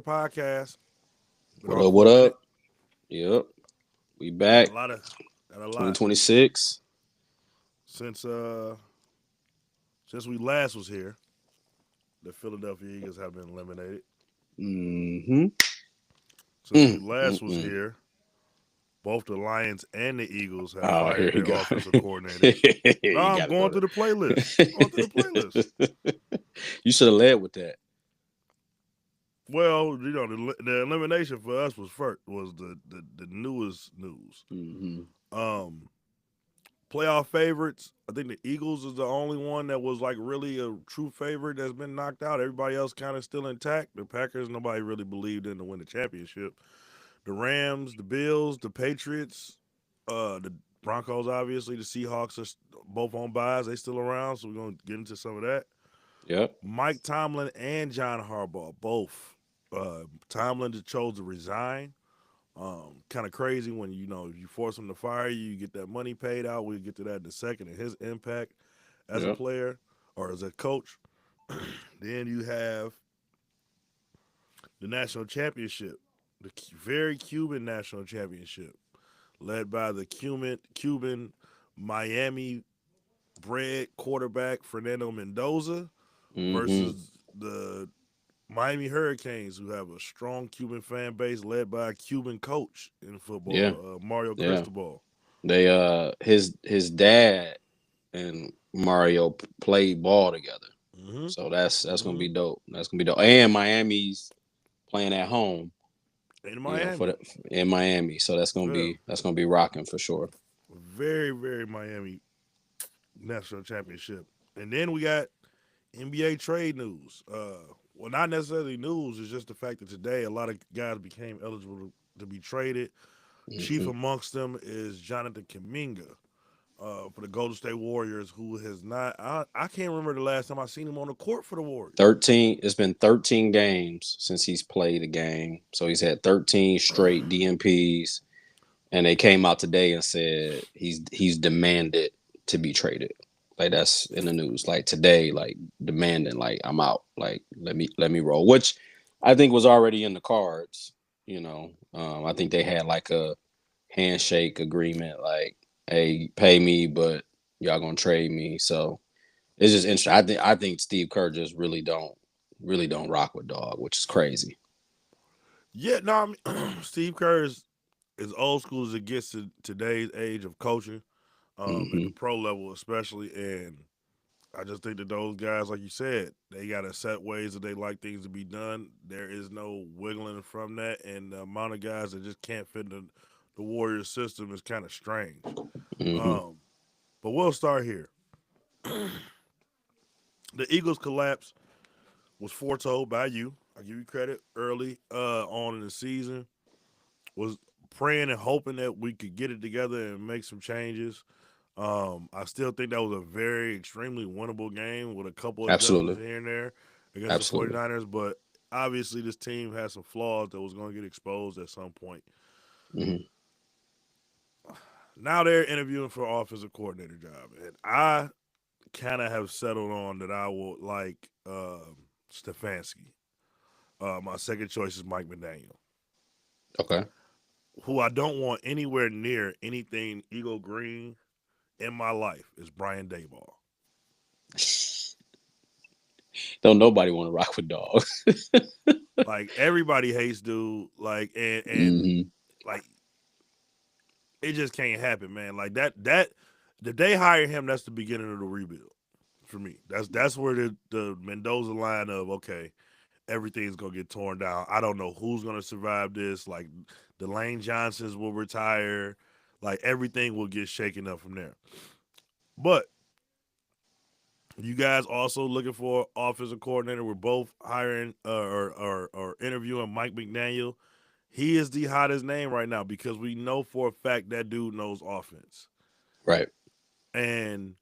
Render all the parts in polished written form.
podcast. Been What off up? for What a minute. up? Yep, we Got a back. lot of got a lot 2026. since since we last was here. The Philadelphia Eagles have been eliminated. Mm-hmm. Since we last was Mm. here, both the Lions and the Eagles have Oh, here fired we their go. offensive coordinator. No, You I'm gotta going go through the playlist. Going through the playlist. there. You should have led with that. Well, the elimination for us was first was the newest news. Mm-hmm. Um, Playoff favorites. I think the Eagles is the only one that was like really a true favorite that's been knocked out. Everybody else kind of still intact. The Packers, nobody really believed in to win the championship. The Rams, the Bills, the Patriots, the Broncos, obviously, the Seahawks are both on buys. They still around, so we're gonna get into some of that. Yep. Mike Tomlin and John Harbaugh both. Tomlin just chose to resign. Kind of crazy when if you force him to fire you, you get that money paid out. We'll get to that in a second. And his impact as a Yep. player or as a coach. Then you have the national championship, the very Cuban national championship, led by the Cuban Miami bred quarterback Fernando Mendoza Mm-hmm. versus the Miami Hurricanes, who have a strong Cuban fan base led by a Cuban coach in Yeah. football, Mario Yeah. Cristobal. They his dad and Mario played ball together. Mm-hmm. So that's gonna Mm-hmm. be dope. That's gonna be dope. And Miami's playing at home, In for Miami. the in Miami. So Yeah. that's gonna be rocking for sure. Very, very Miami national championship. And then we got NBA trade news. Well, not necessarily news. It's just the fact that today a lot of guys became eligible to be traded. Chief Hmm. amongst them is Jonathan Kaminga for the Golden State Warriors, who has not. I can't remember the last time I seen him on the court for the Warriors. 13. It's been 13 games since he's played a game. So he's had 13 straight DMPs, and they came out today and said he's demanded to be traded. Like that's in the news. Like today, like demanding, like I'm out. Like let me roll. Which I think was already in the cards. I think they had like a handshake agreement. Like, hey, pay me, but y'all gonna trade me. So it's just interesting. I think Steve Kerr just really don't rock with dog, which is crazy. Yeah, no, I mean, Steve Kerr is old school as it gets to today's age of coaching, at Hmm. the pro level especially, and I just think that those guys, like you said, they got a set ways that they like things to be done. There is no wiggling from that, and the amount of guys that just can't fit in the Warriors system is kind of strange. Hmm. Um, but we'll start here. The Eagles' collapse was foretold by you. I give you credit early on in the season. Was praying and hoping that we could get it together and make some changes. I still think that was a very extremely winnable game with a couple adjustments Absolutely, here and there against the absolutely. 49ers, but obviously this team has some flaws that was going to get exposed at some point. Hmm. Now they're interviewing for offensive coordinator job, and I kind of have settled on that I will like Stefanski. My second choice is Mike McDaniel, Okay. who I don't want anywhere near anything Eagle Green in my life is Brian Dayball. Don't nobody want to rock with dog. Like everybody hates dude. Like and Hmm. like it just can't happen, man. Like that the day hire him, that's the beginning of the rebuild for me. That's where the Mendoza line of okay, everything's gonna get torn down. I don't know who's gonna survive this. Like the Lane Johnsons will retire. Like everything will get shaken up from there. But you guys also looking for offensive coordinator. We're both hiring or interviewing Mike McDaniel. He is the hottest name right now because we know for a fact that dude knows offense. Right. And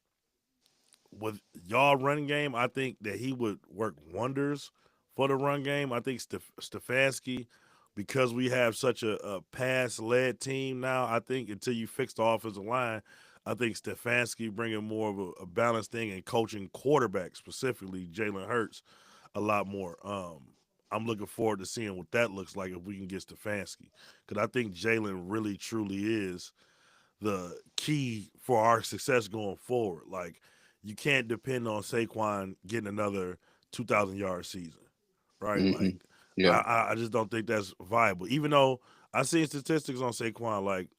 with y'all running game, I think that he would work wonders for the run game. I think Stefanski, because we have such a pass led team now, I think until you fix the offensive line, I think Stefanski bringing more of a balanced thing and coaching quarterback, specifically Jalen Hurts, a lot more. I'm looking forward to seeing what that looks like if we can get Stefanski, because I think Jalen really truly is the key for our success going forward. Like, you can't depend on Saquon getting another 2,000-yard season, right? Hmm. Like, Yeah. I just don't think that's viable. Even though I seen statistics on Saquon, like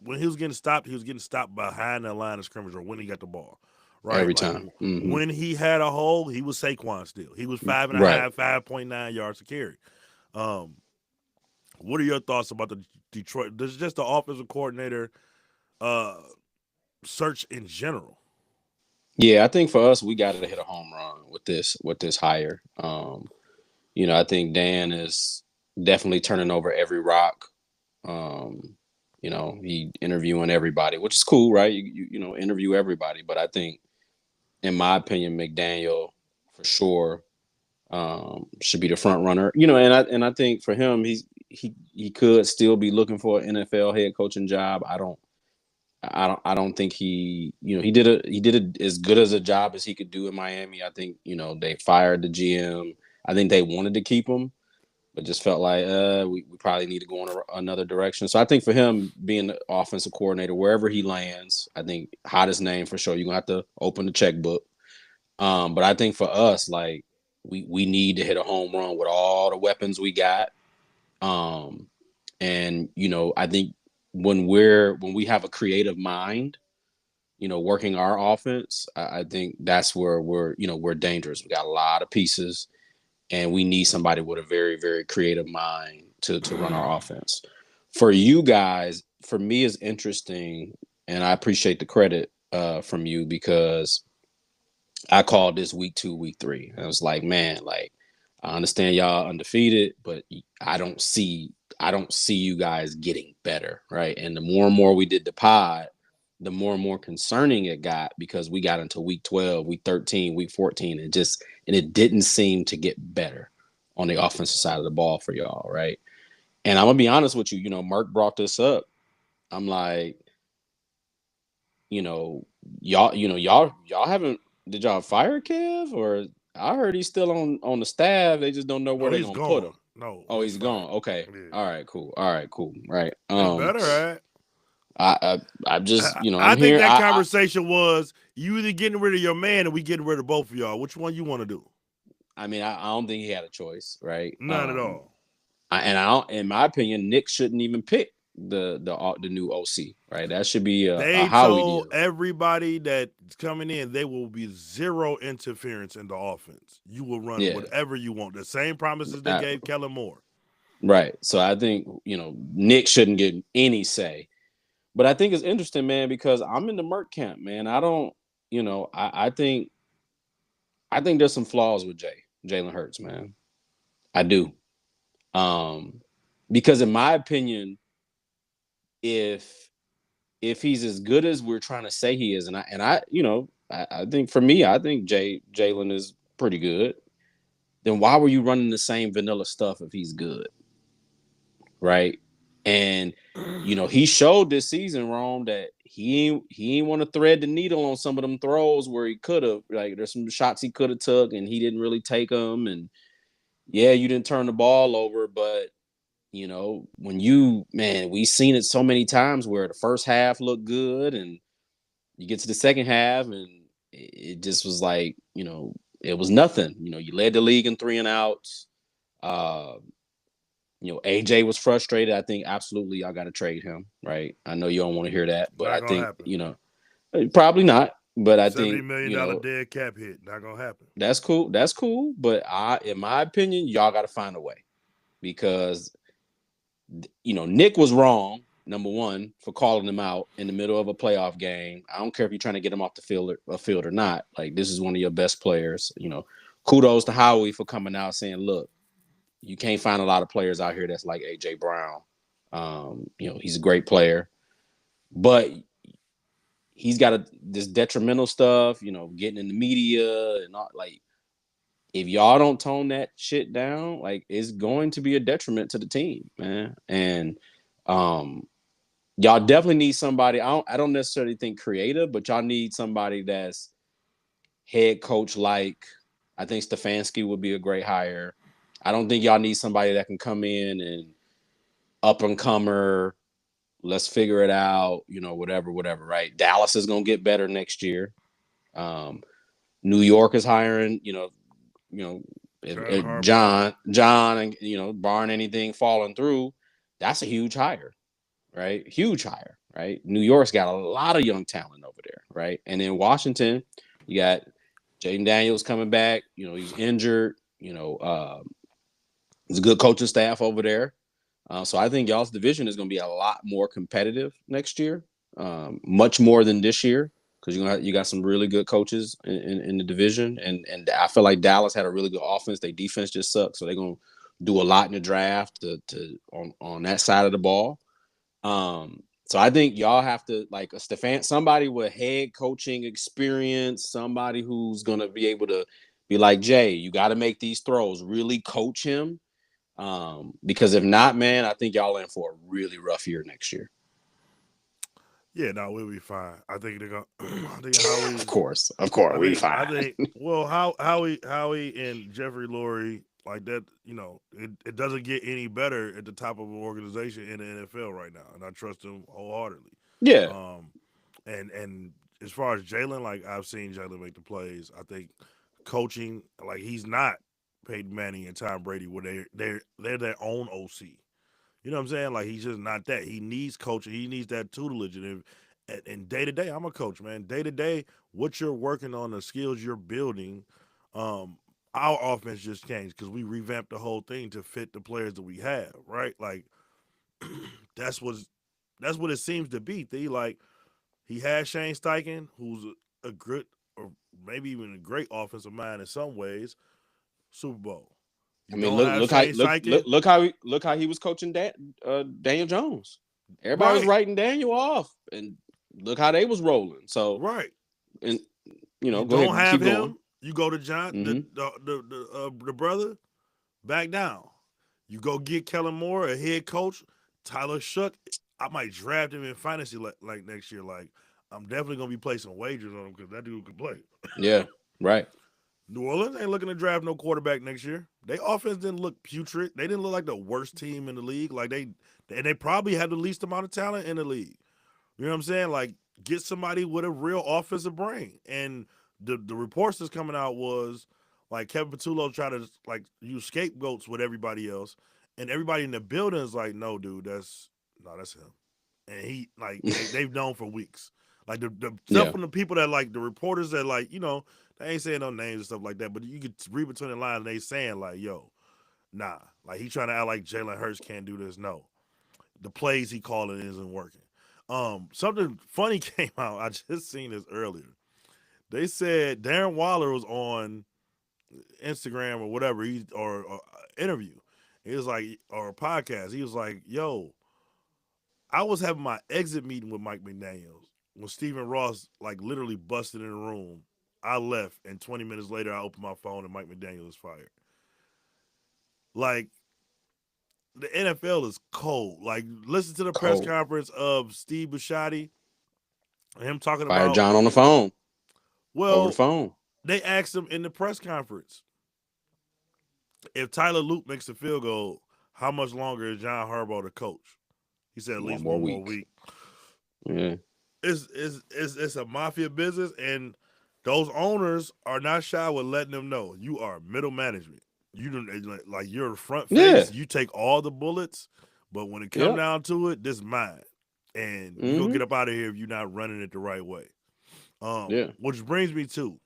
when he was getting stopped behind the line of scrimmage or when he got the ball, right? Every Like time. Hmm. when he had a hole, he was Saquon still. He was five and a Right. half, 5.9 yards to carry. Um, what are your thoughts about the Detroit? This is just the offensive coordinator uh, search in general. Yeah, I think for us, we got to hit a home run with this hire. I think Dan is definitely turning over every rock. Um, he interviewing everybody, which is cool, right? Interview everybody. But I think, in my opinion, McDaniel for sure should be the front runner. And I think for him, he could still be looking for an NFL head coaching job. I don't think he did as good as a job as he could do in Miami. I think they fired the GM. I think they wanted to keep him, but just felt like we probably need to go in another direction. So I think for him being the offensive coordinator, wherever he lands, I think hottest name for sure. You're gonna have to open the checkbook. But I think for us, like we need to hit a home run with all the weapons we got. Um, and I think when we have a creative mind, working our offense, I think that's where we're dangerous. We got a lot of pieces, and we need somebody with a very, very creative mind to run our offense. For you guys, for me, is interesting, and I appreciate the credit from you because I called this week 2, week 3. And I was like, man, like I understand y'all undefeated, but I don't see you guys getting better, right? And the more and more we did the pod, the more and more concerning it got because we got into week 12, week 13, week 14, and it didn't seem to get better on the offensive side of the ball for y'all, right? And I'm gonna be honest with you, Mark brought this up. I'm like, you know, y'all haven't did y'all fire Kev or I heard he's still on the staff. They just don't know where No, they're he's gonna put him. gone. No, Oh, he's he's fired. gone. Okay. Yeah. All right, cool. All right, cool. Right. They better, right? I'm just, I I'm think here. that conversation was you either getting rid of your man or we getting rid of both of y'all. Which one you want to do? I don't think he had a choice, right? None at all. I don't, in my opinion, Nick shouldn't even pick the new OC, right? That should be a They Howie told deal. everybody that's coming in they will be zero interference in the offense. You will run Yeah, whatever you want. The same promises they gave Kellen Moore. right. So I think Nick shouldn't get any say. But I think it's interesting, man, because I'm in the Merc camp, man. I don't, I think there's some flaws with Jalen Hurts, man. I do. Um, because in my opinion, if he's as good as we're trying to say he is, I think for me, I think Jalen is pretty good. Then why were you running the same vanilla stuff if he's good, right? And he showed this season, Rome, that he ain't want to thread the needle on some of them throws where he could have. Like there's some shots he could have took and he didn't really take them. And yeah, you didn't turn the ball over, but when we seen it so many times where the first half looked good and you get to the second half and it just was like, it was nothing. You led the league in 3-and-outs. Uh, AJ was frustrated. I think absolutely y'all got to trade him, right? I know you don't want to hear that, but Not I gonna think, happen. probably not. But I $70 think, million dead cap hit. Not gonna happen. that's cool. That's cool. But in my opinion, y'all got to find a way because Nick was wrong, number one, for calling him out in the middle of a playoff game. I don't care if you're trying to get him off the field or not. Like, this is one of your best players. Kudos to Howie for coming out saying, look, you can't find a lot of players out here that's like AJ Brown. He's a great player, but he's got this detrimental stuff, getting in the media and all, like, if y'all don't tone that shit down, like it's going to be a detriment to the team, man. And y'all definitely need somebody. I don't necessarily think creative, but y'all need somebody that's head coach like. I think Stefanski would be a great hire. I don't think y'all need somebody that can come in and up and comer. Let's figure it out. Whatever. Right? Dallas is gonna get better next year. New York is hiring. John, and barring anything falling through, that's a huge hire, right? Huge hire, right? New York's got a lot of young talent over there, right? And in Washington, you got Jaden Daniels coming back. He's injured. There's a good coaching staff over there. So I think y'all's division is going to be a lot more competitive next year, much more than this year, because you got some really good coaches in the division, and I feel like Dallas had a really good offense. Their defense just sucks, so they're going to do a lot in the draft to on that side of the ball. So I think y'all have to like somebody with head coaching experience, somebody who's going to be able to be like, Jay, you got to make these throws, really coach him. Because if not, man, I think y'all in for a really rough year next year. Yeah, no, we'll be fine. I think they're gonna. I think Howie. Of course, we fine. I think. Well, Howie and Jeffrey Lurie, like that. It doesn't get any better at the top of an organization in the NFL right now, and I trust them wholeheartedly. Yeah. And as far as Jalen, like I've seen Jalen make the plays. I think coaching, like he's not Peyton Manning and Tom Brady, where they're their own OC. You know what I'm saying? Like he's just not that. He needs coaching. He needs that tutelage. And day to day, I'm a coach, man. Day to day, what you're working on, the skills you're building, our offense just changed because we revamped the whole thing to fit the players that we have, right? Like that's what it seems to be. He has Shane Steichen, who's a good or maybe even a great offensive mind in some ways. Super Bowl. I mean, look how he was coaching Daniel Jones. Everybody was writing Daniel off, and look how they was rolling. So right, and you go don't ahead, have keep him. going. You go to John, the brother, back down. You go get Kellen Moore, a head coach, Tyler Shough. I might draft him in fantasy like next year. Like I'm definitely gonna be placing wagers on him because that dude can play. Yeah, right. New Orleans ain't looking to draft no quarterback next year. Their offense didn't look putrid. They didn't look like the worst team in the league. Like they probably had the least amount of talent in the league. You know what I'm saying? Like get somebody with a real offensive brain. And the reports that's coming out was like Kevin Patullo tried to like use scapegoats with everybody else, and everybody in the building is like, no, dude, that's him. And he like they've known for weeks. Like the stuff from the people that like the reporters that like they ain't saying no names and stuff like that, but you could read between the lines and they saying like, yo, nah, like he trying to act like Jalen Hurts can't do this. No, the plays he calling isn't working. Something funny came out. I just seen this earlier. They said Darren Waller was on Instagram or whatever or interview. He was like, or a podcast. He was like, yo, I was having my exit meeting with Mike McDaniels when Stephen Ross like literally busted in the room. I left, and 20 minutes later, I opened my phone, and Mike McDaniel was fired. Like, the NFL is cold. Like, listen to the press conference of Steve Bisciotti, him talking about John on the phone. Well, over the phone. They asked him in the press conference, if Tyler Luke makes a field goal, how much longer is John Harbaugh the coach? He said at least one more week. Yeah, it's a mafia business, and those owners are not shy with letting them know you are middle management. You don't like you're the front face. Yeah. You take all the bullets, but when it comes down to it, this is mine, and you gonna get up out of here if you're not running it the right way. Which brings me to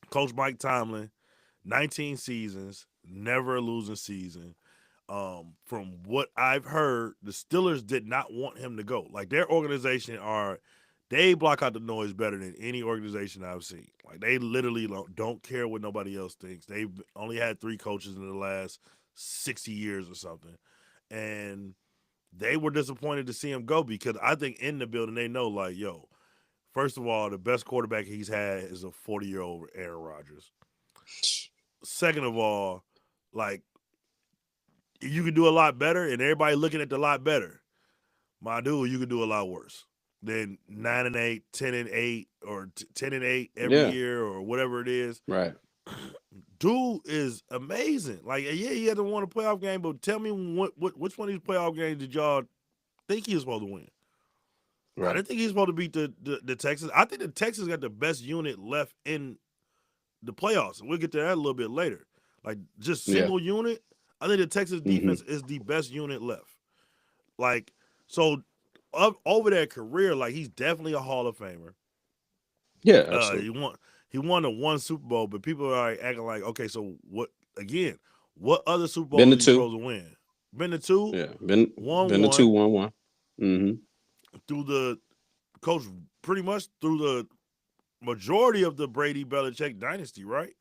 Coach Mike Tomlin, 19 seasons, never a losing season. From what I've heard, the Steelers did not want him to go. Like their organization they block out the noise better than any organization I've seen. Like they literally don't care what nobody else thinks. They've only had 3 coaches in the last 60 years or something. And they were disappointed to see him go because I think in the building they know like, yo, first of all, the best quarterback he's had is a 40-year-old Aaron Rodgers. Second of all, like you can do a lot better, and everybody looking at the lot better. My dude, you can do a lot worse than 9-8, 10-8, or 10-8 every year, or whatever it is. Right. dude is amazing. Like, yeah, he hasn't won a playoff game, but tell me which one of these playoff games did y'all think he was supposed to win? I Right. didn't think he was supposed to beat the Texans. I think the Texans got the best unit left in the playoffs. We'll get to that a little bit later. Like, just Yeah. single unit, I think the Texas Hmm. defense is the best unit left. Like, so over their career, like he's definitely a Hall of Famer. Yeah, Uh, absolutely. he won he won the one Super Bowl, but people are like, acting like, okay, so what? Again, what other Super Been Bowls to is he two. supposed to win? Been to two, Yeah. Been to two one 1-1. Mm-hmm. through the coach, pretty much through the majority of the Brady Belichick dynasty, right?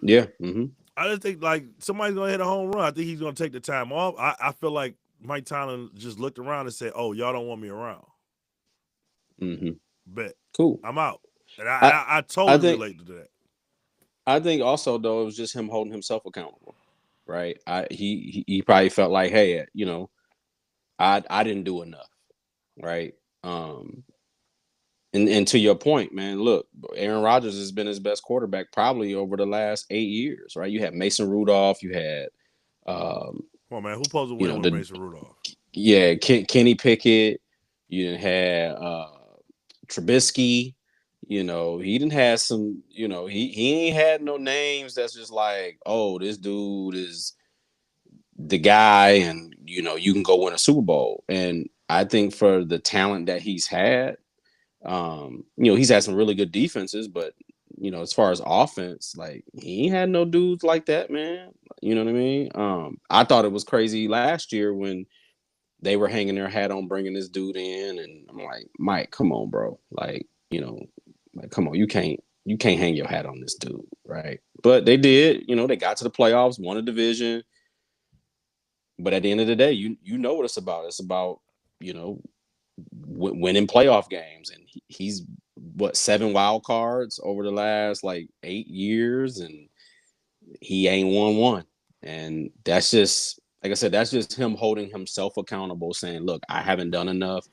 Yeah. Mm-hmm. I just think like somebody's gonna hit a home run. I think he's gonna take the time off. I feel like Mike Tomlin just looked around and said, "Oh, y'all don't want me around. Mm-hmm. Bet Cool. I'm out." And I I I, I I totally think relate to that. I think also though it was just him holding himself accountable, right? He probably felt like, hey, I didn't do enough, right? Um, and to your point, man, look, Aaron Rodgers has been his best quarterback probably over the last 8 years, right? You had Mason Rudolph, you had, um, Come on, man. Who supposed to you win know, with the Mason Rudolph? Kenny Pickett, you didn't have Trubisky. He didn't have some. He ain't had no names that's just like, oh, this dude is the guy, and you can go win a Super Bowl. And I think for the talent that he's had, he's had some really good defenses, but as far as offense, like he ain't had no dudes like that, man. You know what I mean? I thought it was crazy last year when they were hanging their hat on bringing this dude in, and I'm like, Mike, come on, bro. Like, come on, you can't hang your hat on this dude, right? But they did. They got to the playoffs, won a division. But at the end of the day, you know what it's about. It's about you know winning playoff games, and he's what 7 wild cards over the last like 8 years, and he ain't won one. And that's just like I said, that's just him holding himself accountable, saying, "Look, I haven't done enough.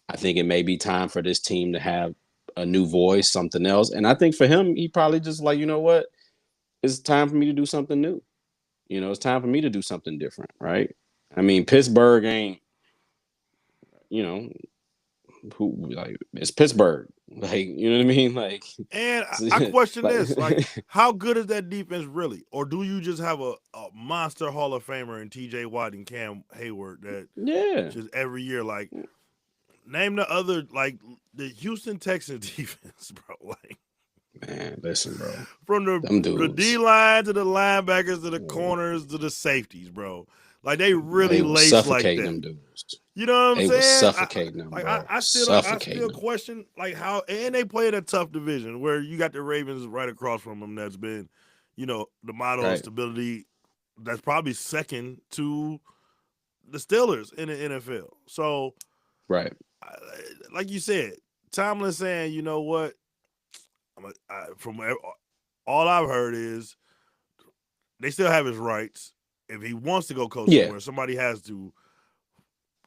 I think it may be time for this team to have a new voice, something else." And I think for him, he probably just like, you know what, it's time for me to do something new. It's time for me to do something different, right? I mean, Pittsburgh ain't, you know, who like it's Pittsburgh. Like, you know what I mean? Like, And I question like this: like, how good is that defense really, or do you just have a monster Hall of Famer in T.J. Watt and Cam Hayward that yeah. just every year, like, name the other, like the Houston Texans defense, bro. Like, Man, listen, bro. from Them the D dudes, line to the linebackers to the corners to the safeties, bro. Like they really they was lace like suffocating that. them dudes. You know what I'm They was saying? suffocating them, Like bro. I Suffocating still them. question like how, and they play in a tough division where you got the Ravens right across from them. That's been, the model of Right. stability. That's probably second to the Steelers in the NFL. So, Right. like you said, Tomlin saying, you know what? From all I've heard is they still have his rights. If he wants to go coach Yeah. somewhere, somebody has to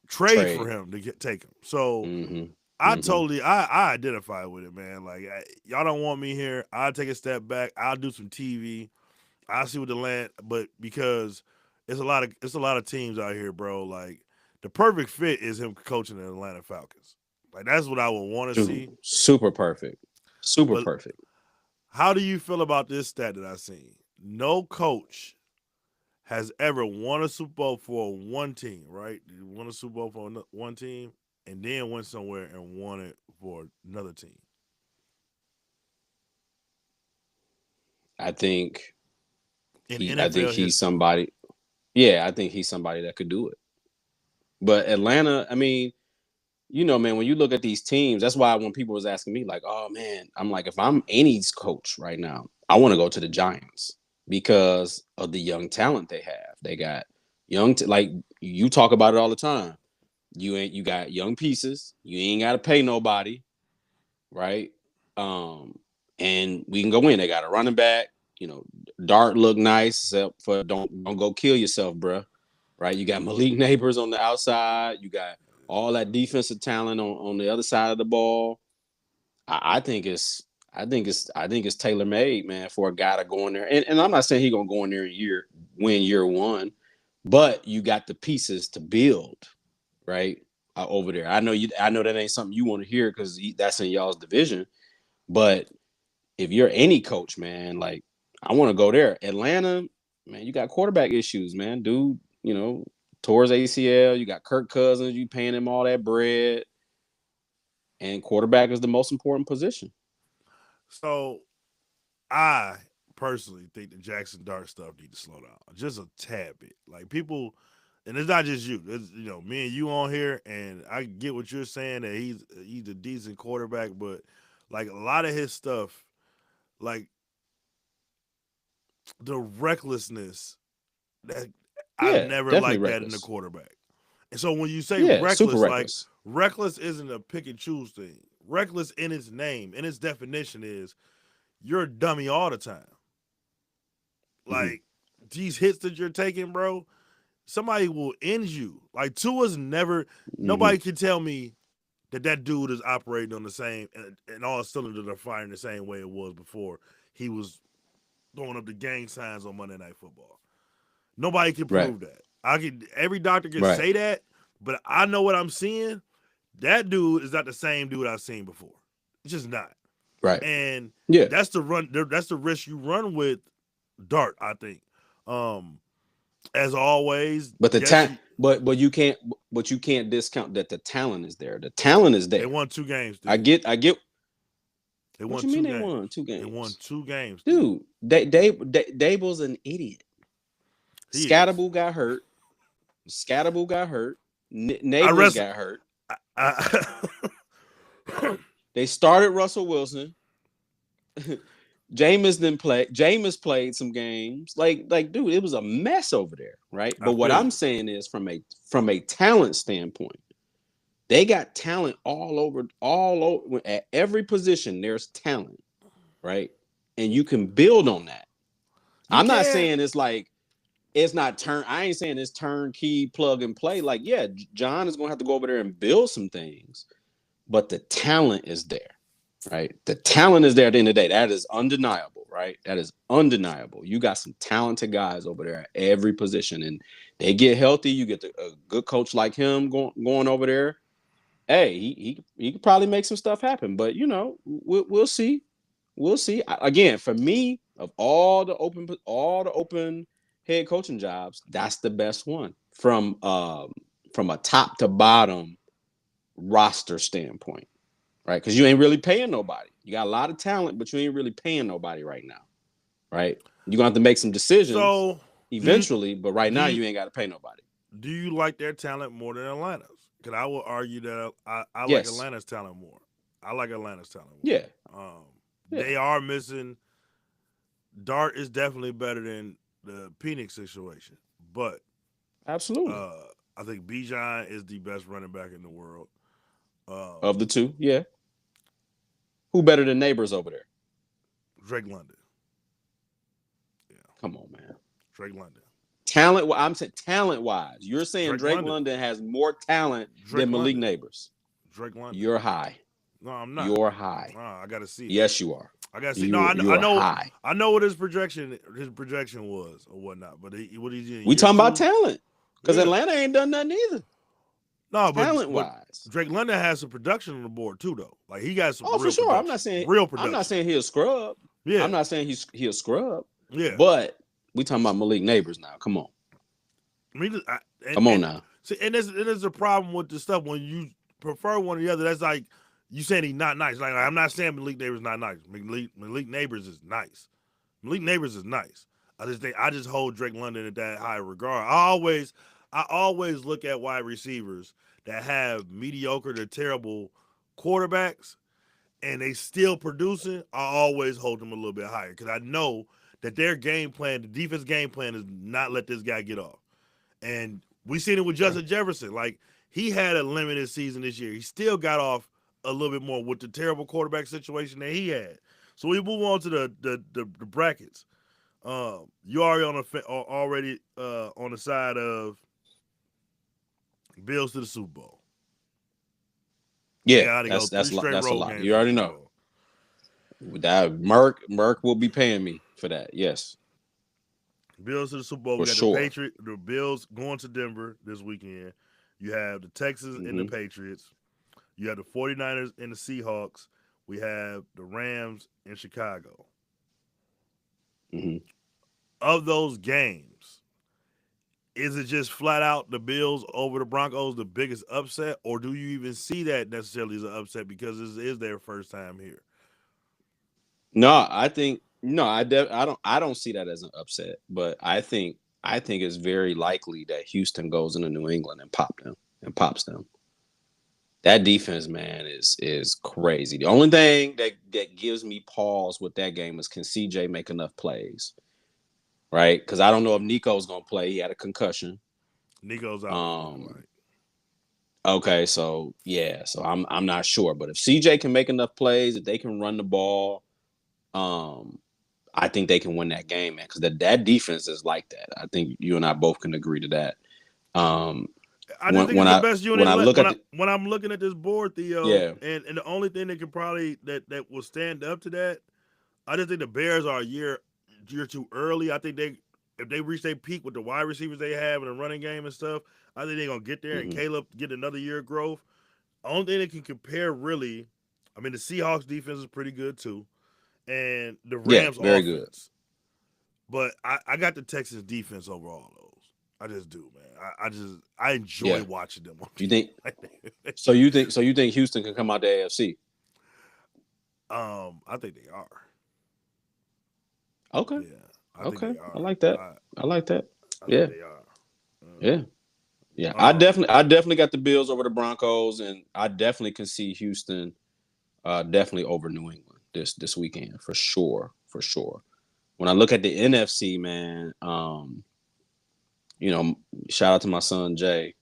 trade for Trade. him to take him. So Mm-hmm. I Mm-hmm. totally I identify with it, man. Like y'all don't want me here. I'll take a step back. I'll do some TV. I'll see what the land, but because it's a lot of teams out here, bro. Like the perfect fit is him coaching the Atlanta Falcons. Like that's what I would want to see. Super perfect. Super But perfect. how do you feel about this stat that I seen? No coach has ever won a Super Bowl for one team, right? Won a Super Bowl for one team and then went somewhere and won it for another team. I think In I think NFL he's history. somebody. Yeah, I think he's somebody that could do it. But Atlanta, I mean, man, when you look at these teams, that's why when people was asking me, like, oh man, I'm like, if I'm any's coach right now, I want to go to the Giants because of the young talent they have. They got like you talk about it all the time. You got young pieces. You ain't got to pay nobody, right? Um, and we can go in. They got a running back. Dart look nice, except for don't go kill yourself, bruh. Right? You got Malik Neighbors on the outside. You got all that defensive talent on the other side of the ball. I think it's I think it's tailor made, man, for a guy to go in there. And I'm not saying he's gonna go in there and win year one, but you got the pieces to build, right? Over there. I know that ain't something you want to hear because that's in y'all's division. But if you're any coach, man, like I want to go there. Atlanta, man, you got quarterback issues, man. Dude, tore his ACL. You got Kirk Cousins, you paying him all that bread. And quarterback is the most important position. So I personally think the Jackson Dart stuff need to slow down just a tad bit. Like people, and it's not just you. It's, me and you on here, and I get what you're saying that he's a decent quarterback, but like a lot of his stuff, like the recklessness that I've Yeah, never definitely liked that in the reckless. quarterback. And so when you say Yeah, super reckless, like reckless. reckless isn't a pick and choose thing. Reckless in its name, in its definition is you're a dummy all the time. Like these hits that you're taking, bro, somebody will end you. Like Tua's never. Nobody can tell me that dude is operating on the same and all cylinders are firing the same way it was before he was throwing up the gang signs on Monday Night Football. Nobody can Right. prove that. Every doctor can Right. say that, but I know what I'm seeing. That dude is not the same dude I've seen before. It's just not. Right. And Yeah. that's the run. That's the risk you run with Dart, I think. As always, but but you can't discount that the talent is there. The talent is there. They won 2 games. Dude. I get. They what won you mean 2 they games. won 2 games? They won 2 games, dude. Dable's an idiot. Scatterboo got hurt. Neighbors got hurt. They started Russell Wilson. Jameis didn't play. Jameis played some games. Like, dude, it was a mess over there, right? But what I'm saying is, from a talent standpoint, they got talent all over at every position. There's talent, right? And you can build on that. I'm not saying it's like it's not turn. I ain't saying it's turnkey plug and play. Like, yeah, John is gonna have to go over there and build some things, but the talent is there. Right. The talent is there at the end of the day. That is undeniable, right? That is undeniable. You got some talented guys over there at every position, and they get healthy. You get a good coach like him going over there. Hey, he could probably make some stuff happen, but we'll see. We'll see. Again, for me, of all the open head coaching jobs, that's the best one from a top to bottom roster standpoint. Right, because you ain't really paying nobody. You got a lot of talent, but you ain't really paying nobody right now. Right, you're gonna have to make some decisions eventually, but right now you ain't got to pay nobody. Do you like their talent more than Atlanta's? Because I will argue that I like Yes. Atlanta's talent more. I like Atlanta's talent more. Yeah. They are missing. Dart is definitely better than the Penix situation, but absolutely, I think Bijan is the best running back in the world. Of the two, yeah. Who better than Neighbors over there? Drake London. Yeah. Come on, man. Drake London. Talent. I'm saying talent-wise. You're saying Drake London has more talent than Malik Neighbors. Drake London. You're high. No, I'm not. You're high. No, I gotta see. Yes, you are. I gotta see. I know. High. I know what his projection was or whatnot. But we talking about talent because Atlanta ain't done nothing either. No, but talent-wise, Drake London has some production on the board too, though. Like he got some. Oh, for sure. Production. I'm not saying real production. I'm not saying he's a scrub. Yeah. I'm not saying he's a scrub. Yeah. But we talking about Malik Neighbors now. Come on. Come on now. See, and there's a problem with the stuff when you prefer one or the other. That's like you saying he's not nice. Like I'm not saying Malik Neighbors not nice. Malik Neighbors is nice. Malik Neighbors is nice. I just hold Drake London at that high regard. I always look at wide receivers that have mediocre to terrible quarterbacks and they still producing. I always hold them a little bit higher because I know that their game plan, the defense game plan, is not let this guy get off. And we seen it with Justin Jefferson. Like he had a limited season this year. He still got off a little bit more with the terrible quarterback situation that he had. So we move on to the brackets. You already on the side of Bills to the Super Bowl. Yeah, that's a lot. You already know. That Merck will be paying me for that. Yes, Bills to the Super Bowl. for We got sure. the Bills going to Denver this weekend. You have the Texans and the Hmm. Patriots. You have the 49ers and the Seahawks. We have the Rams in Chicago. Hmm. Of those games, is it just flat out the Bills over the Broncos the biggest upset, or do you even see that necessarily as an upset because this is their first time here? No, I think no, I don't see that as an upset, but I think it's very likely that Houston goes into New England and pops them. That defense, man, is crazy. The only thing that gives me pause with that game is can CJ make enough plays, right? Because I don't know if Nico's gonna play. He had a concussion. Nico's out. It looks Um, like. okay, so yeah, so I'm not sure, but if CJ can make enough plays, if they can run the ball, um, I think they can win that game, man. Because that defense is like that. I think you and I both can agree to that. Um, I just think when it's the I best when unit I left. look When at I the when I'm looking at this board, Theo, yeah, and the only thing that can probably that will stand up to that, I just think the Bears are a year too early. I think they if they reach their peak with the wide receivers they have and the running game and stuff, I think they're gonna get there and hmm Caleb get another year of growth. Only thing they can compare really, I mean the Seahawks defense is pretty good too, and the yeah, Rams very good. offense. But I got the Texans defense over all those. I just do, man. I enjoy Yeah, watching them on you TV. think you think Houston can come out the AFC? I think they are. Okay, Yeah, I think okay, they I are. like that. I I like that. I think Yeah, they are. yeah. Yeah, Um, I definitely got the Bills over the Broncos, and I definitely can see Houston definitely over New England this weekend for sure, for sure. When I look at the NFC, man, you know, shout out to my son Jay.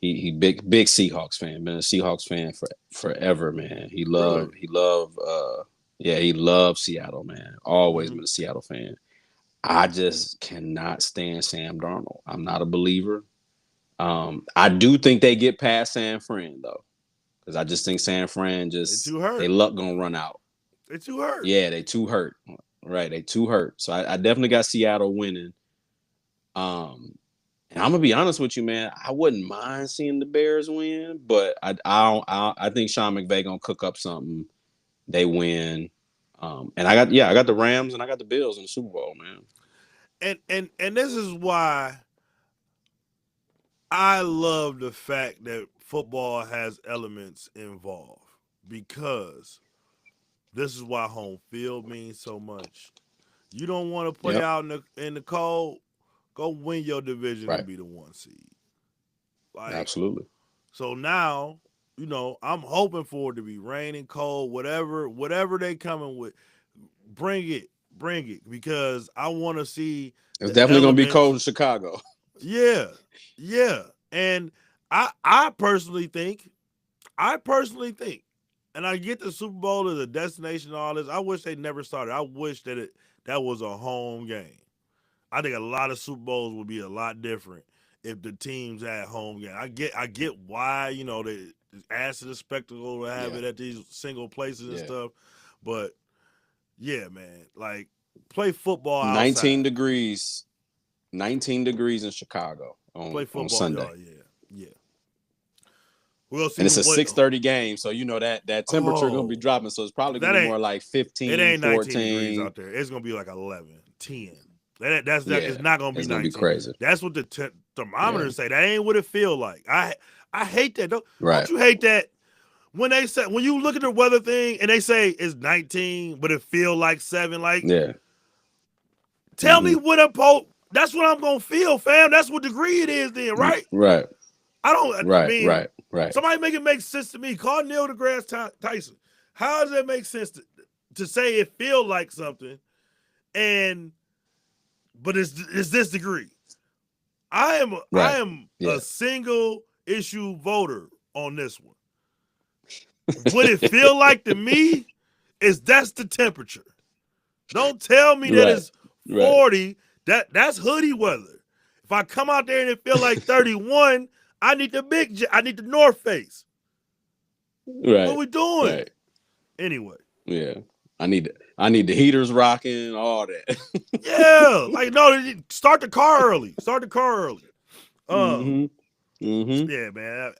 He big Seahawks fan, been a Seahawks fan for forever, man. really? He loved yeah, he loved Seattle, man. Always Hmm. been a Seattle fan. I just cannot stand Sam Darnold. I'm not a believer. I do think they get past San Fran though, because I just think San Fran They just too they hurt. luck gonna run out. They too hurt. Yeah, they too hurt. Right, they too hurt. So I definitely got Seattle winning. Um, and I'm gonna be honest with you, man. I wouldn't mind seeing the Bears win, but I think Sean McVay gonna cook up something. They win. And I got the Rams and I got the Bills in the Super Bowl, man. And this is why I love the fact that football has elements involved because this is why home field means so much. You don't want to play Yep. out in the cold. Go win your division and Right. be the one seed. Like Absolutely. so now, I'm hoping for it to be raining, cold, whatever they coming with. Bring it, because I want to see It's the definitely gonna be cold elements. in Chicago. Yeah, yeah, and I personally think, and I get the Super Bowl as a destination and all this. I wish they never started. I wish that was a home game. I think a lot of Super Bowls would be a lot different if the teams had home game. I get why they add to the spectacle to have Yeah. it at these single places and Yeah. stuff, but yeah, man, like play football 19 outside. degrees. 19 degrees in Chicago Play on football, Sunday. y'all. Yeah, yeah. We'll see And it's who a what. 6:30 game, so you know that temperature gonna be Oh, dropping. So it's probably gonna that be ain't more like it 15, ain't 19 degrees 14. out there. It's gonna be like 11, 10. That's that. It's Yeah, not gonna be it's gonna be 19. crazy. That's what the Yeah, thermometers say. That ain't what it feel like. I hate that. Don't right. you hate that when you look at the weather thing and they say it's 19, but it feel like 7? Like, Yeah. tell me Hmm. what that's what I'm gonna feel, fam. That's what degree it is then, right? Right. I don't. I Right. mean, Right. Right. somebody make it make sense to me. Call Neil deGrasse Tyson. How does that make sense to say it feel like something, and but it's this degree? I Right. am a Yeah. single issue voter on this one. What it feel like to me is that's the temperature. Don't tell me that Right. it's Right. 40. That's hoodie weather. If I come out there and it feel like 31, I need the North Face. What Right. we doing? Right. Anyway, Yeah. I need the heaters rocking, all that. Yeah, like no, start the car early. Start the car early. Mm-hmm. Mm-hmm. Yeah, man.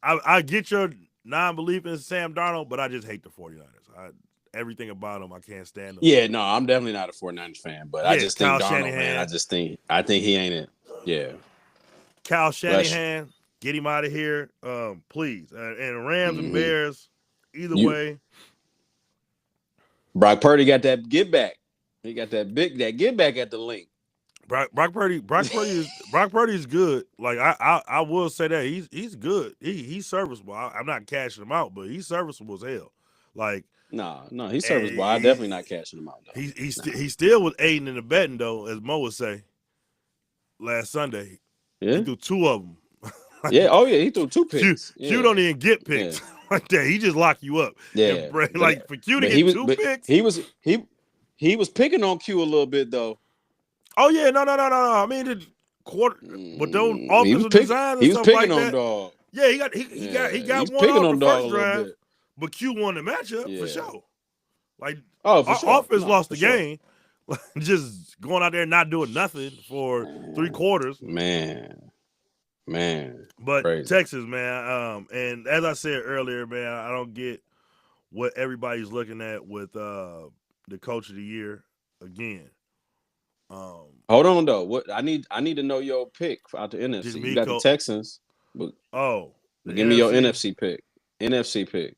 I get your non-belief in Sam Darnold, but I just hate the 49ers. Everything about them, I can't stand them. Yeah, no, I'm definitely not a 49ers fan, but I Yeah, just think Kyle Darnold, man, Shanahan. I think he ain't it. Yeah. Kyle Bless you. Shanahan, get him out of here, please. And Rams and Mm-hmm. Bears, either You way. Brock Purdy got that get back. He got that get back at the link. Brock Purdy is good. Like I will say that he's good. He's serviceable. I'm not cashing him out, but he's serviceable as hell. Like No, he's serviceable. I he definitely not cashing him out though. he still was aiding in the betting though, as Mo would say. Last Sunday, Yeah. he threw 2 of them. Like, yeah. Oh yeah, he threw 2 picks. Q don't even get picks like that. He just lock you up. Yeah. Like for Q to get 2 picks. He was picking on Q a little bit though. Oh yeah, no. I mean the quarter, but those offensive design and he was stuff picking like on that. Dog. Yeah, he got was one picking off on the Dog first a little drive, bit. but Q won the matchup for Yeah. sure. Like Oh, for our sure. offense lost the sure. game, just going out there and not doing nothing for 3 quarters. Man. But Crazy. Texas, man, and as I said earlier, man, I don't get what everybody's looking at with the coach of the year again. Hold on though. What I need to know your pick out the NFC. You got the Texans. But give me your NFC pick. NFC pick.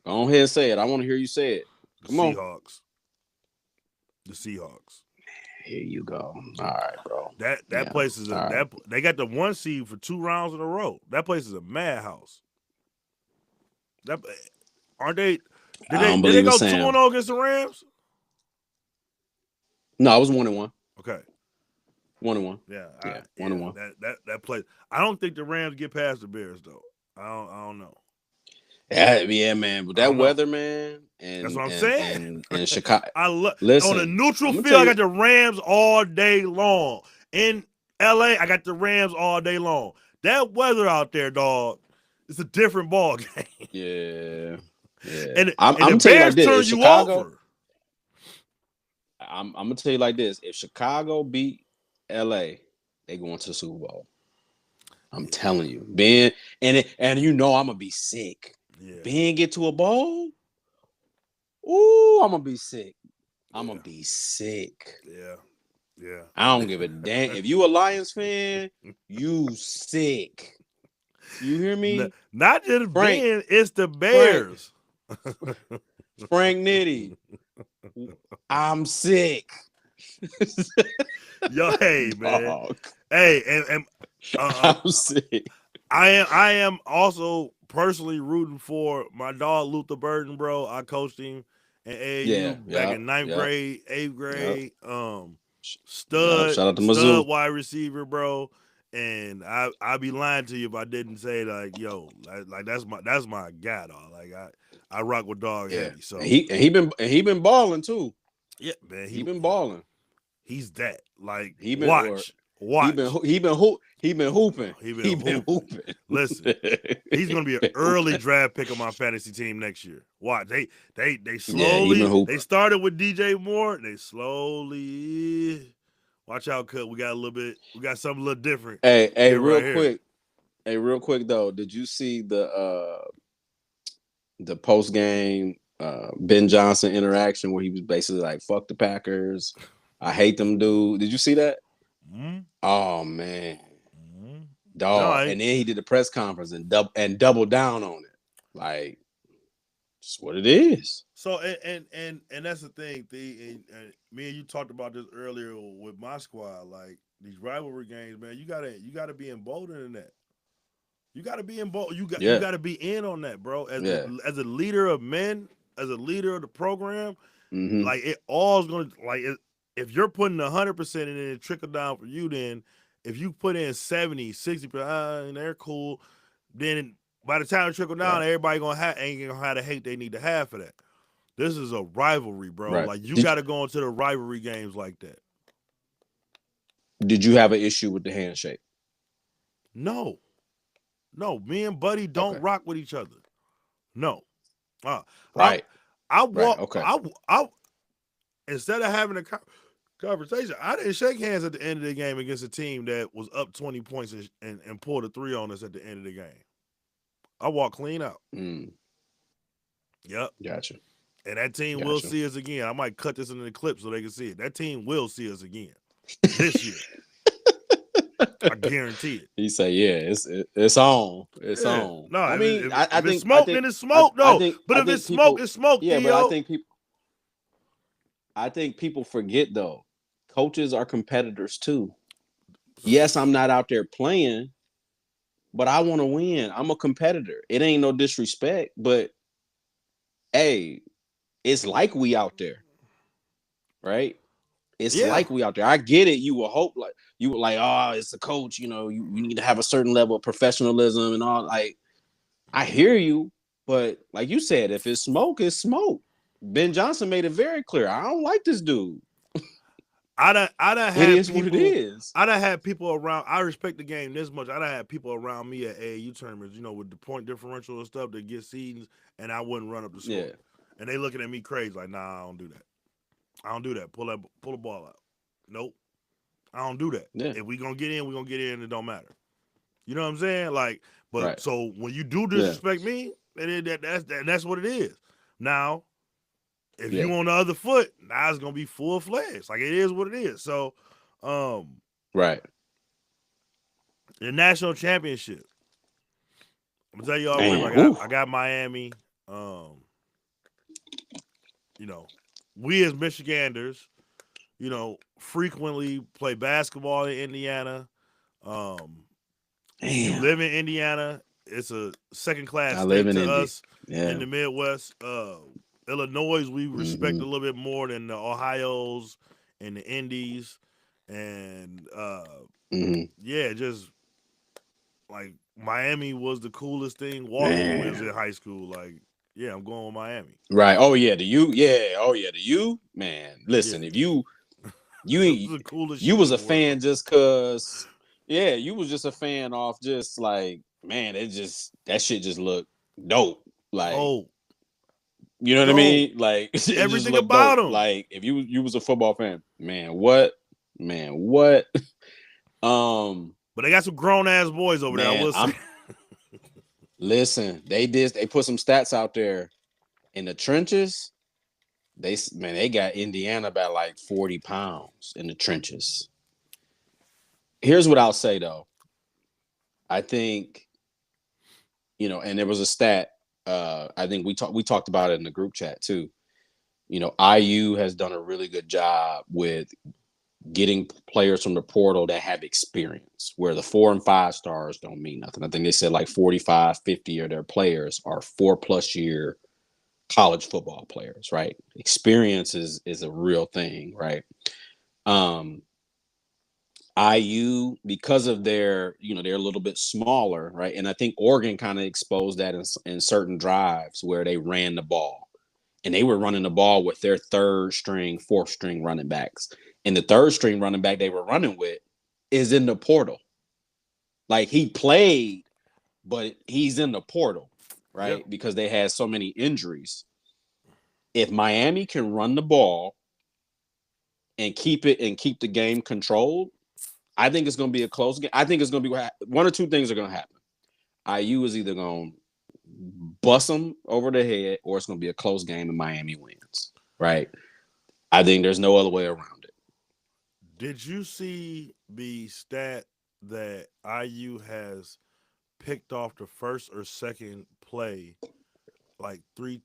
Go ahead and say it. I want to hear you say it. Come on. The Seahawks. Here you go. All right, bro. That place is they got the 1 seed for 2 rounds in a row. That place is a madhouse. Aren't they? Did they go 2-0 against the Rams? No, I was 1-1. Okay. 1-1. Yeah. 1-1. That place. I don't think the Rams get past the Bears though. I don't know. Yeah, man. But that weather, man. And that's what I'm saying. And Chicago. Listen, on a neutral field, I got the Rams all day long. In LA, I got the Rams all day long. That weather out there, dog, it's a different ball game. Yeah. And I'm the tell you like Bears turn this. you Chicago, over. I'm gonna tell you like this: if Chicago beat LA, they going to the Super Bowl. I'm telling you, Ben, and you know I'm gonna be sick. Yeah. Ben get to a bowl. Ooh, I'm gonna be sick. I'm gonna be sick. Yeah. I don't give a damn. If you a Lions fan, you sick. You hear me? Not just Ben, it's the Bears. Frank Nitty. I'm sick. Yo, hey man. Dog. Hey, and I'm sick. I am also personally rooting for my dog Luther Burden, bro. I coached him in AAU back in 9th grade, 8th grade. Stud, shout out to Mizzou. Wide receiver, bro. And I'd be lying to you if I didn't say like, yo, like that's my guy, dog. Like I rock with dog heavy. So he been balling too. Yeah, man. He been balling. He's that. Like he been watch. He been hooping. He been hooping. Listen, he's gonna be an early draft pick on my fantasy team next year. Watch. They slowly they started with DJ Moore. They slowly watch out, cut. We got something a little different. Hey, real quick though. Did you see the post game Ben Johnson interaction where he was basically like, fuck the Packers. I hate them, dude. Did you see that? Mm-hmm. Oh man. Mm-hmm. Dog. No, and then he did the press conference and doubled down on it. Like, it's what it is. So and that's the thing, and me and you talked about this earlier with my squad. Like these rivalry games, man, you gotta be emboldened in that. You gotta be emboldened. You gotta be in on that, bro. As a leader of men, as a leader of the program, like it all is gonna like if you're putting 100% in it and trickle down for you, then if you put in 70, 60%, and they're cool, then by the time it trickle down, everybody ain't gonna have the hate they need to have for that. This is a rivalry, bro. Right. Like you got to go into the rivalry games like that. Did you have an issue with the handshake? No. Me and Buddy don't rock with each other. No. Right. I Right. walk. Okay. I instead of having a conversation, I didn't shake hands at the end of the game against a team that was up 20 points and pulled a 3 on us at the end of the game. I walked clean out. Yep. Gotcha. And that team will see us again. I might cut this into the clip so they can see it. That team will see us again this year. I guarantee it. He said, "Yeah, it's on. It's on." No, I mean, if I think it's smoke, then it's smoke. But if it's smoke, it's smoke. Yeah, Theo. but I think people forget though. Coaches are competitors too. Yes, I'm not out there playing, but I want to win. I'm a competitor. It ain't no disrespect, but hey, it's like we out there, right? It's like we out there. I get it. You will hope like you were like, oh, it's the coach. You know, you need to have a certain level of professionalism and all. Like, I hear you, but like you said, if it's smoke, it's smoke. Ben Johnson made it very clear. I don't like this dude. I done had it is people, what it is. I done had people around. I respect the game this much. I done had people around me at AAU tournaments, you know, with the point differential and stuff that get seedings, and I wouldn't run up the score. Yeah. And they looking at me crazy, like, nah, I don't do that. I don't do that. Pull the ball out. Nope. I don't do that. Yeah. If we gonna get in, we gonna get in. It don't matter. You know what I'm saying? Like, but Right. So when you do disrespect me, that's what it is. Now, if you on the other foot, now it's gonna be full fledged. Like it is what it is. So, right. The national championship. I'm gonna tell you already. I got Miami. You know, we as Michiganders, you know, frequently play basketball in Indiana. You live in Indiana. It's a second-class state to us in the Midwest. Illinois, we respect a little bit more than the Ohios and the Indies. And, just like Miami was the coolest thing walking when I was in high school. Like, yeah, I'm going with Miami. Right. Oh yeah, the U. Yeah. Oh yeah, the U. Man, listen, if you was a fan just cause, you was just a fan off just like, man, that shit just looked dope. Like, you know what I mean? Like everything about him. Like if you was a football fan, man, what? But they got some grown ass boys over there. I will say. Listen, they put some stats out there in the trenches. They got Indiana by like 40 pounds in the trenches. Here's what I'll say though. I think, you know, and there was a stat. I think we talked about it in the group chat too. You know, IU has done a really good job with getting players from the portal that have experience, where the 4 and 5 stars don't mean nothing. I think they said like 45, 50 of their players are 4+ year college football players, right? Experience is a real thing, right? IU, because of their, you know, they're a little bit smaller, right? And I think Oregon kind of exposed that in certain drives where they ran the ball. And they were running the ball with their 3rd string, 4th string running backs. And the 3rd string running back they were running with is in the portal. Like he played, but he's in the portal, right? Yep. Because they had so many injuries. If Miami can run the ball and keep the game controlled, I think it's going to be a close game. I think it's going to be one or two things are going to happen. IU is either going to bust them over the head, or it's going to be a close game and Miami wins, right? I think there's no other way around it. Did you see the stat that IU has picked off the first or second play like 3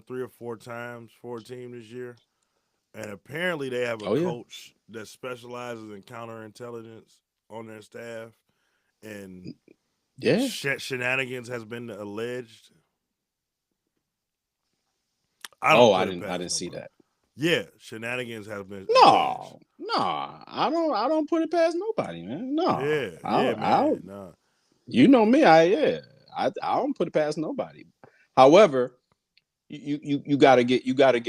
or 4 times for a team this year? And apparently they have a coach that specializes in counterintelligence on their staff. And shenanigans has been alleged. I didn't see that. Yeah, shenanigans have been. No, I don't put it past nobody, man. No, man. You know me, I don't put it past nobody. However, you gotta give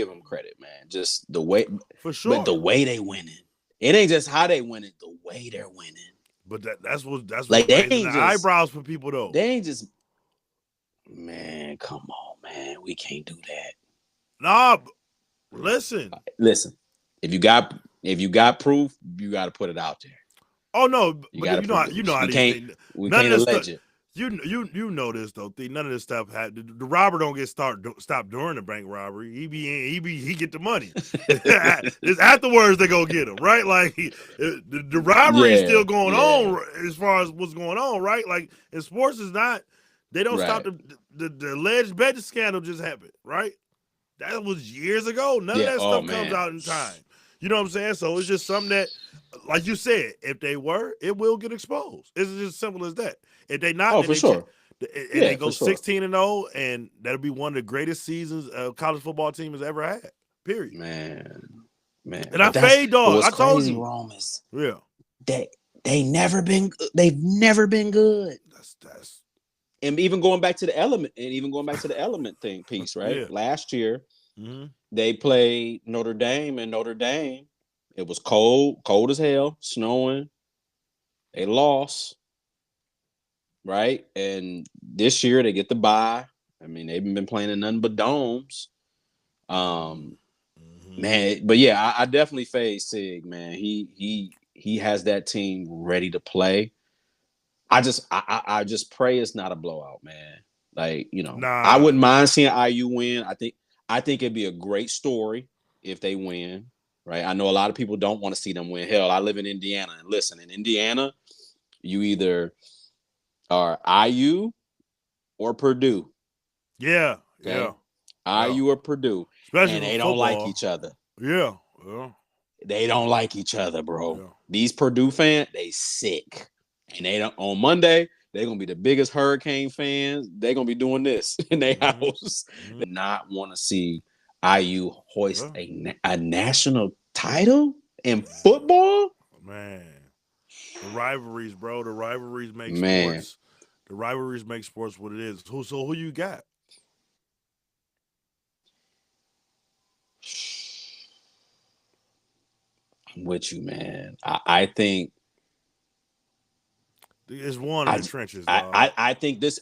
them credit, man. Just the way, for sure, but the way they winning, it ain't just how they winning, the way they're winning. But that's what like they ain't the just, eyebrows for people though. They ain't just, man. Come on, man. We can't do that. Nah, listen. Listen, if you got proof, you got to put it out there. Oh no, You but got to you know produce. how We these can't things. we None can't of this stuff. allege it. You know this though. None of this stuff had the robber don't get stopped during the bank robbery. He get the money. It's afterwards they go get him, right? Like the robbery is Yeah, still going yeah, on as far as what's going on, right? Like in sports is not. They don't stop right. the alleged betting scandal just happened, right? That was years ago. None of Yeah. that Oh stuff comes man. out in time. You know what I'm saying? So it's just something that, like you said, if they were, it will get exposed. It's just simple as that. If they not, Oh, then for they can sure. and they Yeah, go for sure. 16-0, and that'll be one of the greatest seasons a college football team has ever had. Period. Man, man. And I fade But dog. what's I told crazy, you. Rome, is Yeah. that they've never been good. That's And even going back to the element thing piece, right? yeah. Last year Mm-hmm. they played Notre Dame, and Notre Dame, it was cold as hell, snowing. They lost, right? And this year they get the bye. I mean, they've been playing in nothing but domes. Mm-hmm. Man, but yeah, I definitely fade Sig, man. He has that team ready to play. I just pray it's not a blowout, man. Like, I Nah. wouldn't mind seeing IU win. I think it'd be a great story if they win, right? I know a lot of people don't want to see them win. Hell, I live in Indiana, and listen, in Indiana, you either are IU or Purdue. Yeah. Okay. Yeah. Yeah. IU or Purdue. Especially And for they don't like football. each other. Yeah. Yeah. They don't like each other, bro. Yeah. These Purdue fans, they sick. And they don't on Monday, they're gonna be the biggest Hurricane fans. They're gonna be doing this in their Mm-hmm. house. Mm-hmm. They not want to see IU hoist Yeah. a national title in football. Man, the rivalries, bro. The rivalries make Man, sports. The rivalries make sports what it is. Who you got? I'm with you, man. I think It's one in I the trenches, I dog. I, I think this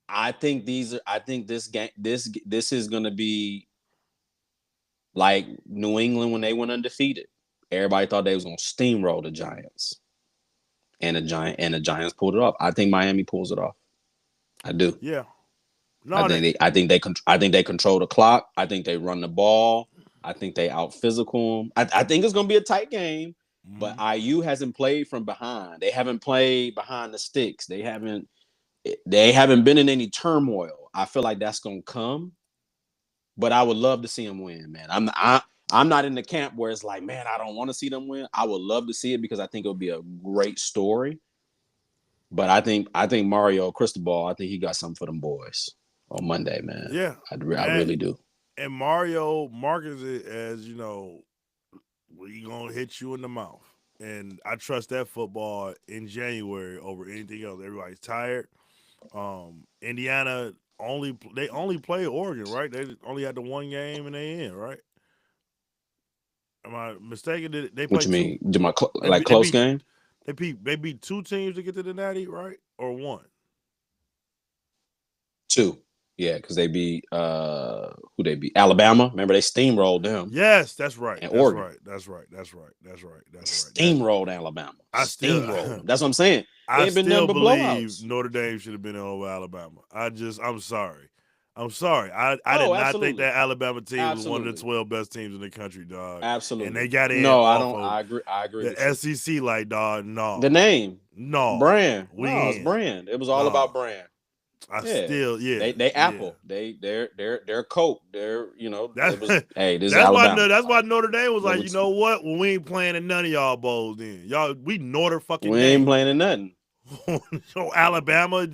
I think this game this is gonna be like New England when they went undefeated. Everybody thought they was gonna steamroll the Giants. And the Giants pulled it off. I think Miami pulls it off. I do. Yeah. I No, think that. they I think they I think they control the clock. I think they run the ball. I think they out physical them. I think it's gonna be a tight game, but Mm-hmm. IU hasn't played from behind. They haven't played behind the sticks. They haven't been in any turmoil. I feel like that's gonna come, but I would love to see them win, man. I'm not in the camp where it's like, man, I don't want to see them win. I would love to see it because I think it would be a great story. But I think Mario Cristobal, I think he got something for them boys on Monday, man. Yeah. I really do. And Mario markets it as we gonna hit you in the mouth. And I trust that football in January over anything else. Everybody's tired. Indiana they only play Oregon, right? They only had the one game and they in, right? Am I mistaken? Did they What play you two? mean? Do my They like beat, they close beat game? they beat two teams to get to the Natty, right? Or one? Two. Yeah, because they beat who they beat? Alabama. Remember they steamrolled them Yes, that's right. and That's Oregon. right. That's right. That's right. That's right. That's right. That Steamrolled Alabama. I still Steamrolled them. That's what I'm saying. They I ain't been nothing still but believe blowouts. Notre Dame should have been over Alabama. I'm sorry. I'm sorry. I did Oh, not think absolutely. that Alabama team was one of the Absolutely. 12 best teams in the country, dog. And they Absolutely. got in No, I off don't. of I agree the with you. SEC, like, dog, The no. name, No. brand. No, We it's in. brand. It was all No. about brand. I Yeah. still, yeah, They yeah. Apple. They're Coke. That's It was hey, this is that's why Alabama. that's why Like, Notre Dame was go like, you with know what? Well, we ain't playing in none of y'all bowls then. Y'all, we Notre fucking we ain't Dame. playing in nothing. So Alabama,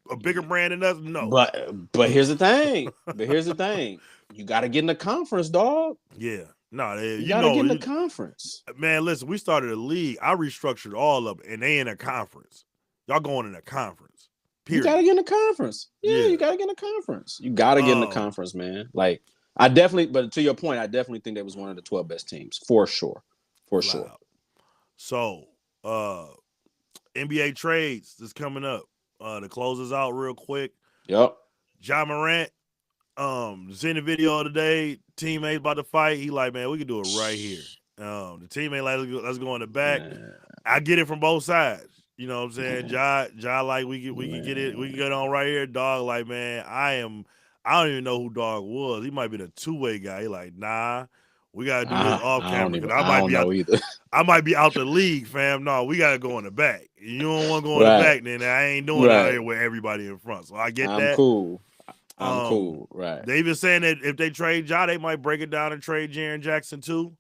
a bigger brand than us? No. But here's the thing. You gotta get in the conference, dog. Yeah. No, You gotta get in the conference. man, listen, we started a league. I restructured all of it, and they in a conference. Y'all going in a conference. You gotta Period. get in the conference. Yeah, Yeah. you gotta get in the conference. You gotta get in the Um, conference, man. Like but to your point, I definitely think that was one of the 12 best teams for sure, for flat sure. out. So, NBA trades is coming up. To close us out real quick. Yep. Ja Morant Seen the video today. Teammate about to fight. He like, man, we can do it right here. The teammate like, let's go in the back. Man, I get it from both sides. You know what I'm saying? man, Ja like we can get it. We can get on right here. Dog like, man, I don't even know who Dog was. He might be the two-way guy. He like, nah, we gotta do this off camera because I don't know either. I might be out the league, fam. No, we gotta go in the back. You don't want to go in the Right, back, then I ain't doing it out right. here with everybody in front. So I get I'm that. cool. I'm Um, cool. Right. they even saying that if they trade Ja, they might break it down and trade Jaren Jackson too.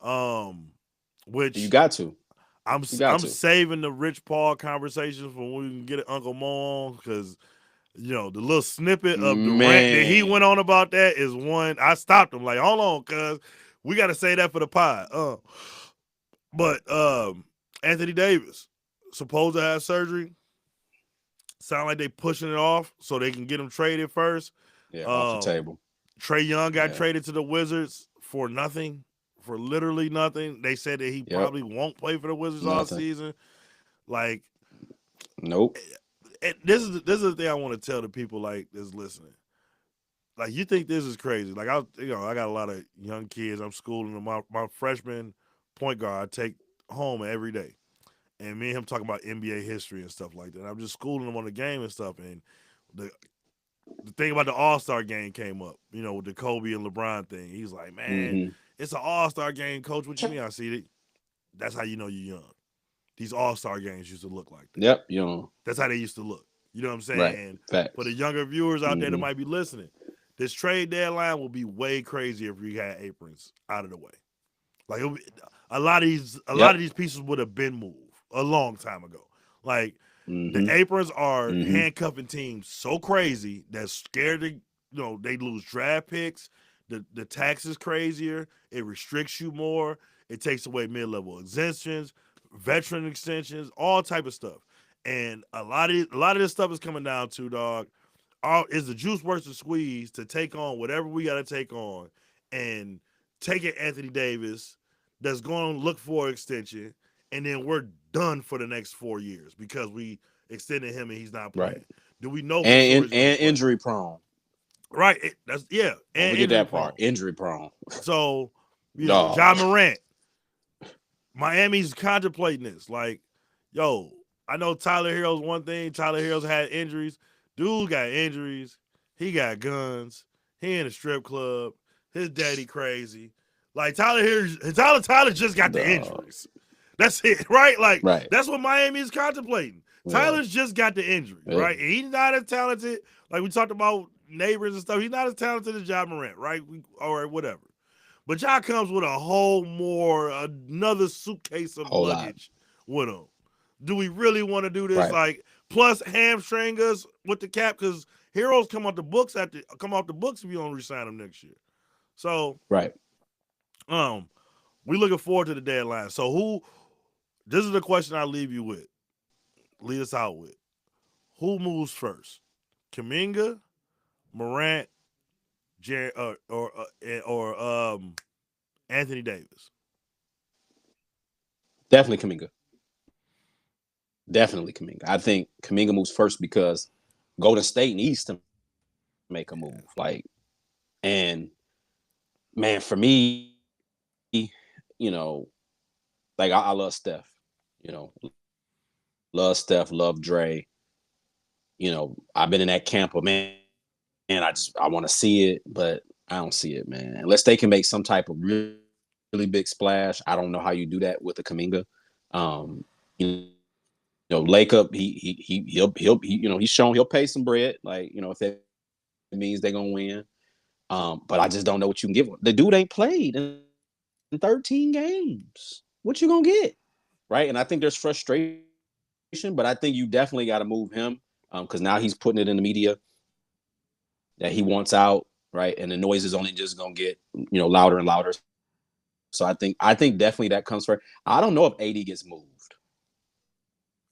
Um, You which got to. I'm You got I'm to. saving the Rich Paul conversations for when we can get Uncle Mo on because the little snippet of the rant that he Man. went on about that is one I stopped him like, hold on, cuz we got to say that for the pod. But Anthony Davis supposed to have surgery. Sound like they pushing it off so they can get him traded first. Yeah, off the Um, table. Trae Young got Yeah. traded to the Wizards for nothing, for literally nothing. They said that he Yep. probably won't play for the Wizards all Nothing. season. Like, Nope. this is the thing I want to tell the people like that's listening. Like, you think this is crazy? Like, I got a lot of young kids. I'm schooling them. My freshman point guard I take home every day, and me and him talking about NBA history and stuff like that. I'm just schooling them on the game and stuff. And the thing about the All-Star game came up, with the Kobe and LeBron thing. He's like, man, Hmm. it's an All-Star game, coach. What you mean? I see it. That's how you know you're young. These All-Star games used to look like that. Yep. You know. That's how they used to look. You know what I'm saying? Right. And Facts. for the younger viewers out there that Mhm. might be listening, this trade deadline will be way crazier if we had aprons out of the way. Like a lot of these pieces would have been moved a long time ago. Like the Mhm. aprons are Mhm. handcuffing teams so crazy that scared to they lose draft picks. The tax is crazier. It restricts you more. It takes away mid-level exemptions, veteran extensions, all type of stuff. And a lot of this stuff is coming down to, dog, is the juice worth the squeeze to take on whatever we got to take on and take it Anthony Davis that's going to look for extension, and then we're done for the next 4 years because we extended him and he's not playing. Right. Do we know for sure he's going to play? Injury prone. Right. And Don't forget injury that prone. part. Injury prone. So, Dog. Ja Morant, Miami's contemplating this. Like, yo, I know Tyler Hero's one thing. Tyler Hero's had injuries. Dude got injuries. He got guns. He in a strip club. His daddy crazy. Like, Tyler just got the Dog. injuries. That's it, right? Like, Right. that's what Miami is contemplating. Yeah. Tyler's just got the injury, Yeah. right? And he's not as talented. Like, we talked about neighbors and stuff. He's not as talented as Ja Morant, right? All right, whatever. But Ja comes with another suitcase of Whole lot. luggage with him. Do we really want to do this? Right. Like, plus hamstring us with the cap because Heroes come off the books if you don't resign them next year. So, Right. we looking forward to the deadline. So this is the question I leave us out with. Who moves first? Kuminga, Morant, or Anthony Davis? Definitely Kuminga. Definitely Kuminga. I think Kuminga moves first because Golden State needs to make a move. Like, and man, for me, like I love Steph. Love Steph, love Dre. I've been in that camp of man, I want to see it, but I don't see it, man. Unless they can make some type of really, really big splash. I don't know how you do that with a Kuminga. Lake up, he's shown he'll pay some bread, like, if that means they're gonna win. But I just don't know what you can give him. The dude ain't played in 13 games. What you gonna get? Right. And I think there's frustration, but I think you definitely got to move him because now he's putting it in the media that he wants out, right? And the noise is only just gonna get louder and louder. So I think definitely that comes first. I don't know if AD gets moved.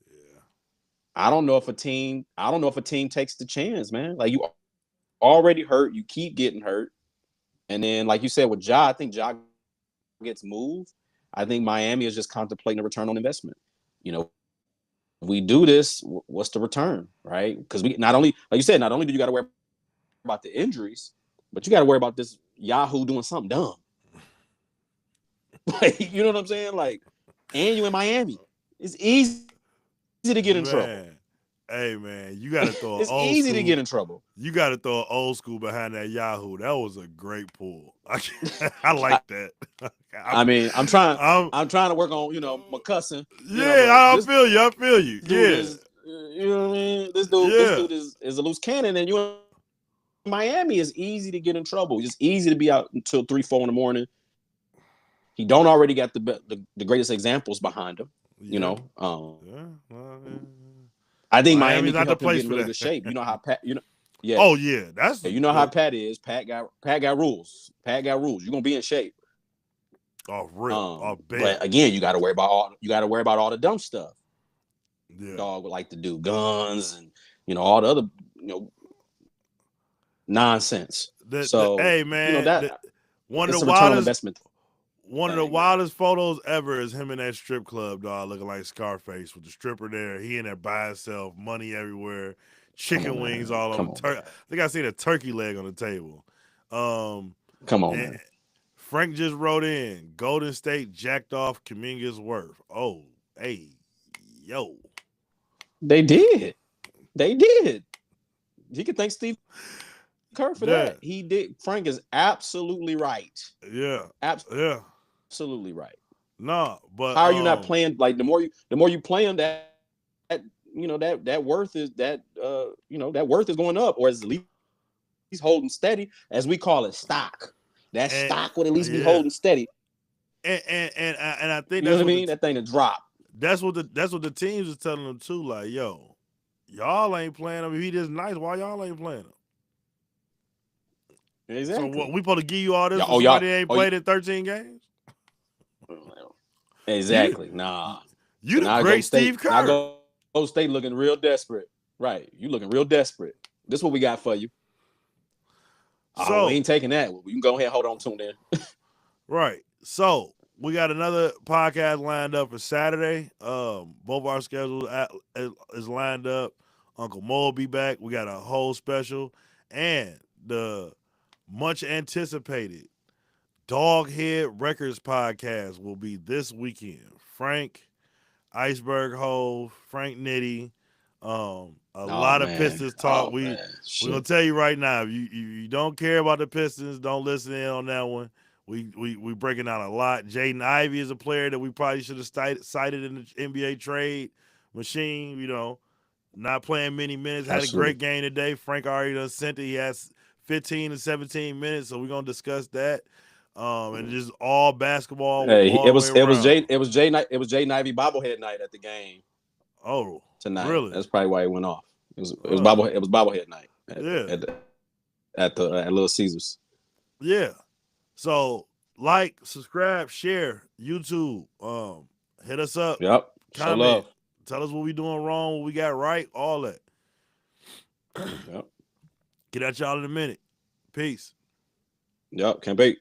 Yeah. I don't know if a team takes the chance, man. Like, you already hurt, you keep getting hurt. And then, like you said, with Ja, I think Ja gets moved. I think Miami is just contemplating a return on investment. If we do this, what's the return, right? Because we not only, like you said, not only do you got to worry about the injuries, But you got to worry about this Yahoo doing something dumb. Like, you know what I'm saying? Like, and you in Miami. It's easy to get in trouble. Hey man, you got to throw an It's old easy school. to get in trouble. You got to throw an old school behind that Yahoo. That was a great pull. I like that. I'm trying to work on, my cussing. I feel you. Dude Yeah. is, you know what I mean? This dude is a loose cannon, and you in Miami is easy to get in trouble. It's easy to be out until 3-4 in the morning. He don't already got the greatest examples behind him. Yeah. I think Miami can help him get in really good shape. You know how Pat, yeah. Oh yeah, that's how Pat is. Pat got rules. Pat got rules. You're gonna be in shape. Oh, real. But again, you got to worry about all the dumb stuff. Yeah. Dog would like to do guns and all the other nonsense. Hey man, one of the wildest photos ever is him in that strip club, dog, looking like Scarface with the stripper there. He in there by himself, money everywhere, chicken wings all over. I think I seen a turkey leg on the table. Come on, man. Frank just wrote in, Golden State jacked off Kuminga's worth. Oh, hey, yo. They did. He could thank Steve Kerr for that. He did. Frank is absolutely right. Yeah. Absolutely right. No, but how are you not playing? Like the more you play him, that worth is that worth is going up, or at least he's holding steady, as we call it, stock. That stock would at least be holding steady. And I think you know what I mean. That thing to drop. That's what the teams is telling them too. Like, yo, y'all ain't playing him. If he just nice, why y'all ain't playing him? Exactly. So what, we supposed to give you all this? Somebody ain't played in 13 games. Exactly. Nah. You the great Steve Kerr. Go State looking real desperate. Right. You looking real desperate. This is what we got for you. So we ain't taking that. We can go ahead and hold on to them then. Right. So we got another podcast lined up for Saturday. Both our schedules is lined up. Uncle Mo will be back. We got a whole special. And the much anticipated Doghead Records podcast will be this weekend. Frank, Iceberg Hove, Frank Nitty, a lot of Pistons talk. We're gonna tell you right now, if you don't care about the Pistons, don't listen in on that one. We breaking out a lot. Jaden Ivey is a player that we probably should have cited in the NBA trade machine. Not playing many minutes. Had a great game today. Frank already done sent it. He has 15 to 17 minutes, so we're gonna discuss that. And just all basketball. Hey, it was Jaden Ivey bobblehead night at the game. Oh, tonight. Really? That's probably why he went off. It was bobblehead night. At Little Caesars. Yeah. So subscribe, share, YouTube. Hit us up. Yep. Comment. Love. Tell us what we doing wrong, what we got right, all that. Yep. Get at y'all in a minute. Peace. Yep. Can't wait.